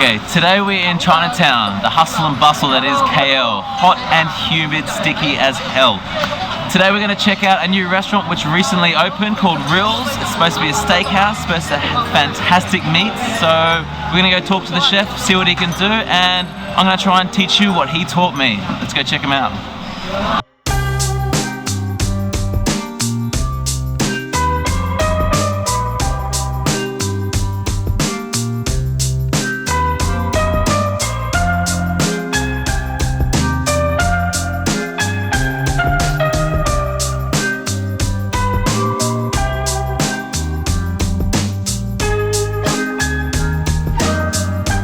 Okay, today we're in Chinatown, the hustle and bustle that is KL. Hot and humid, sticky as hell. Today we're going to check out a new restaurant which recently opened called Rills. It's supposed to be a steakhouse, supposed to have fantastic meats. So we're going to go talk to the chef, see what he can do, and I'm going to try and teach you what he taught me. Let's go check him out.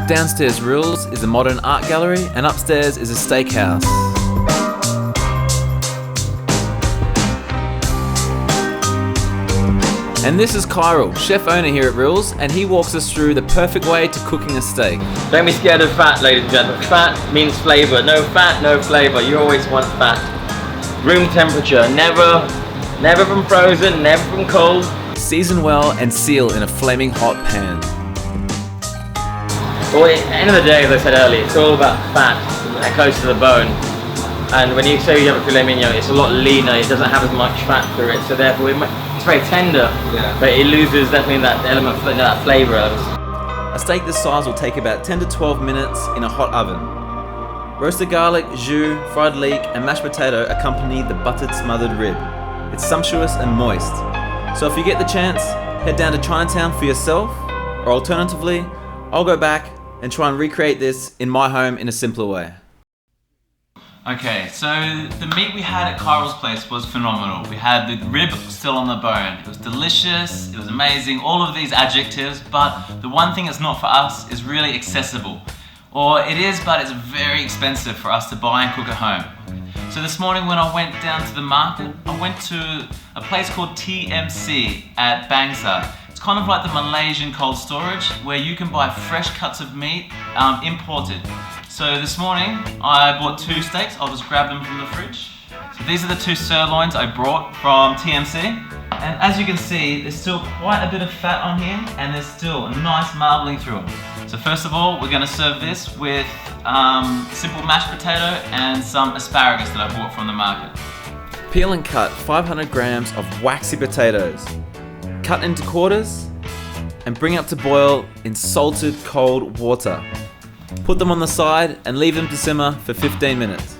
Downstairs Rills is a modern art gallery and upstairs is a steakhouse. And this is Kyril, chef owner here at Rills, and he walks us through the perfect way to cooking a steak. Don't be scared of fat, ladies and gentlemen. Fat means flavour. No fat, no flavour. You always want fat. Room temperature. Never from frozen, never from cold. Season well and seal in a flaming hot pan. Well, at the end of the day, as I said earlier, it's all about fat that close to the bone. And when you say you have a filet mignon, it's a lot leaner, it doesn't have as much fat through it, so therefore it's very tender, but it loses definitely that element, that flavour. A steak this size will take about 10 to 12 minutes in a hot oven. Roasted garlic, jus, fried leek and mashed potato accompany the buttered smothered rib. It's sumptuous and moist. So if you get the chance, head down to Chinatown for yourself, or alternatively, I'll go back and try and recreate this in my home in a simpler way. Okay, so the meat we had at Kyril's place was phenomenal. We had the rib still on the bone. It was delicious, it was amazing, all of these adjectives, but the one thing that's not for us is really accessible. Or it is, but it's very expensive for us to buy and cook at home. So this morning when I went down to the market, I went to a place called TMC at Bangsar. It's kind of like the Malaysian cold storage where you can buy fresh cuts of meat imported. So this morning I bought 2 steaks. I'll just grab them from the fridge. So these are the 2 sirloins I brought from TMC. And as you can see, there's still quite a bit of fat on here and there's still a nice marbling through them. So first of all, we're going to serve this with simple mashed potato and some asparagus that I bought from the market. Peel and cut 500 grams of waxy potatoes. Cut into quarters and bring up to boil in salted cold water. Put them on the side and leave them to simmer for 15 minutes.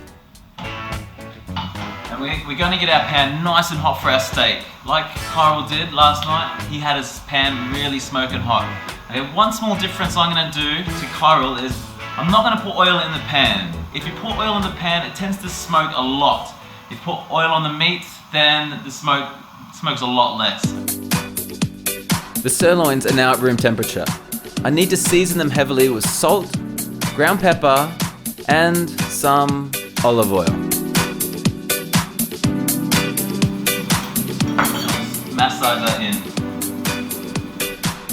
And we're going to get our pan nice and hot for our steak. Like Kyril did last night, he had his pan really smoking hot. Okay, one small difference I'm going to do to Kyril is I'm not going to put oil in the pan. If you put oil in the pan, it tends to smoke a lot. If you put oil on the meat, then the smokes a lot less. The sirloins are now at room temperature. I need to season them heavily with salt, ground pepper, and some olive oil. Massage that in.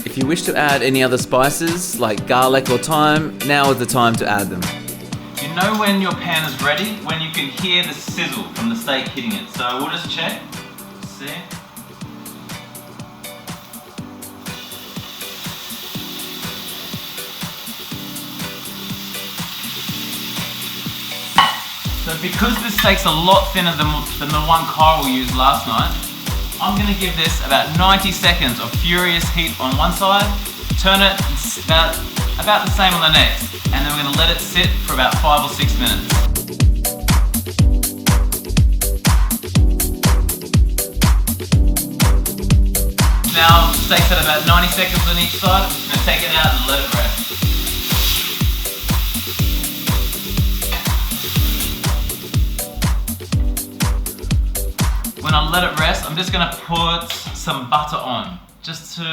If you wish to add any other spices like garlic or thyme, now is the time to add them. You know when your pan is ready, when you can hear the sizzle from the steak hitting it. So we'll just check. See? So because this steak's a lot thinner than the one Kyril used last night, I'm going to give this about 90 seconds of furious heat on one side, turn it about the same on the next, and then we're going to let it sit for about 5 or 6 minutes. Now, steak's at about 90 seconds on each side, I'm just going to take it out and let it rest. When I let it rest, I'm just going to put some butter on, just to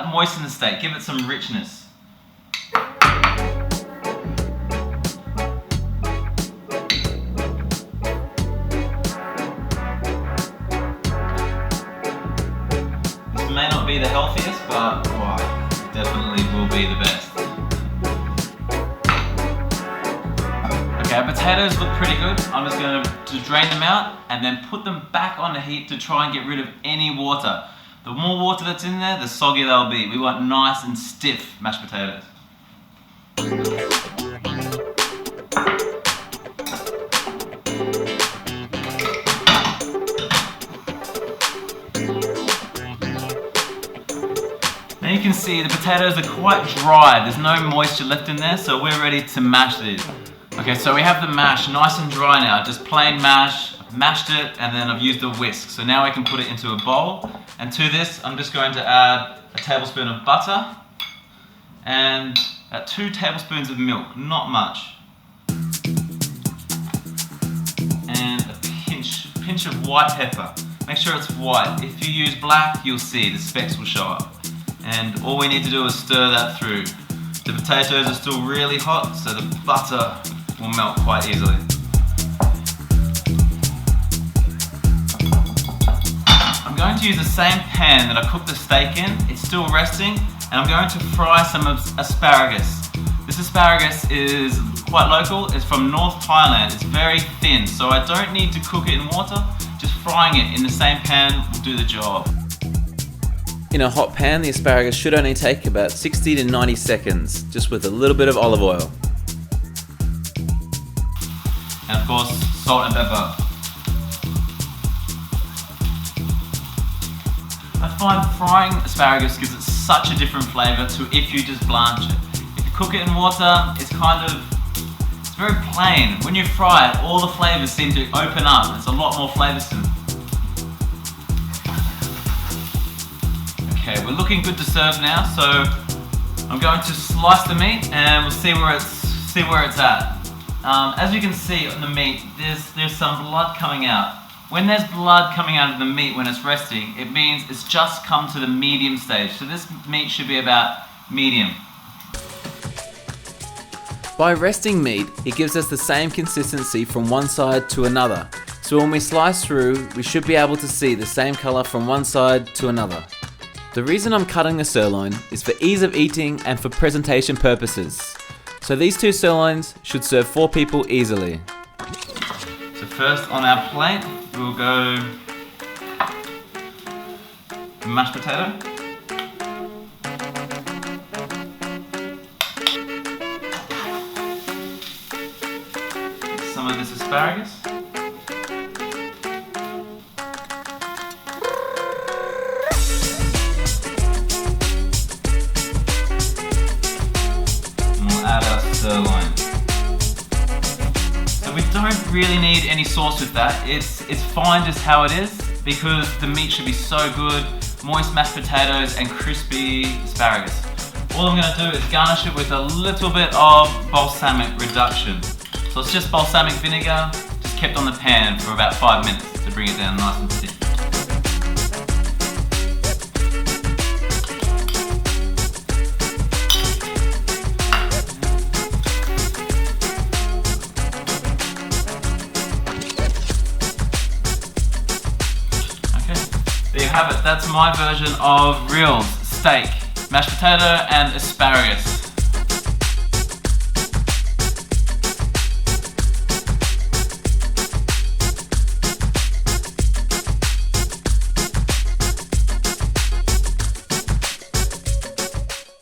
moisten the steak, give it some richness. This may not be the healthiest, but it definitely will be the best. Okay, our potatoes look pretty good. I'm just going to drain them out and then put them back on the heat to try and get rid of any water. The more water that's in there, the soggier they'll be. We want nice and stiff mashed potatoes. Now you can see the potatoes are quite dry, there's no moisture left in there, so we're ready to mash these. Okay, so we have the mash nice and dry now, just plain mash. I've mashed it and then I've used a whisk. So now I can put it into a bowl, and to this I'm just going to add a tablespoon of butter and 2 tablespoons of milk, not much. And a pinch of white pepper. Make sure it's white. If you use black, you'll see the specks will show up. And all we need to do is stir that through. The potatoes are still really hot, so the butter will melt quite easily. I'm going to use the same pan that I cooked the steak in. It's still resting, and I'm going to fry some asparagus. This asparagus is quite local. It's from North Thailand. It's very thin, so I don't need to cook it in water. Just frying it in the same pan will do the job. In a hot pan, the asparagus should only take about 60 to 90 seconds, just with a little bit of olive oil. And of course, salt and pepper. I find frying asparagus gives it such a different flavour to if you just blanch it. If you cook it in water, it's very plain. When you fry it, all the flavours seem to open up. It's a lot more flavoursome. Okay, we're looking good to serve now, so I'm going to slice the meat and we'll see where it's at. As you can see on the meat, there's some blood coming out. When there's blood coming out of the meat when it's resting, it means it's just come to the medium stage. So this meat should be about medium. By resting meat, it gives us the same consistency from one side to another. So when we slice through, we should be able to see the same colour from one side to another. The reason I'm cutting the sirloin is for ease of eating and for presentation purposes. So these 2 sirloins should serve 4 people easily. So first on our plate, we'll go mashed potato. Some of this asparagus. Add our sirloin. So we don't really need any sauce with that. It's fine just how it is because the meat should be so good, moist mashed potatoes and crispy asparagus. All I'm going to do is garnish it with a little bit of balsamic reduction. So it's just balsamic vinegar, just kept on the pan for about 5 minutes to bring it down nice and thick. There you have it, that's my version of grilled steak, mashed potato and asparagus.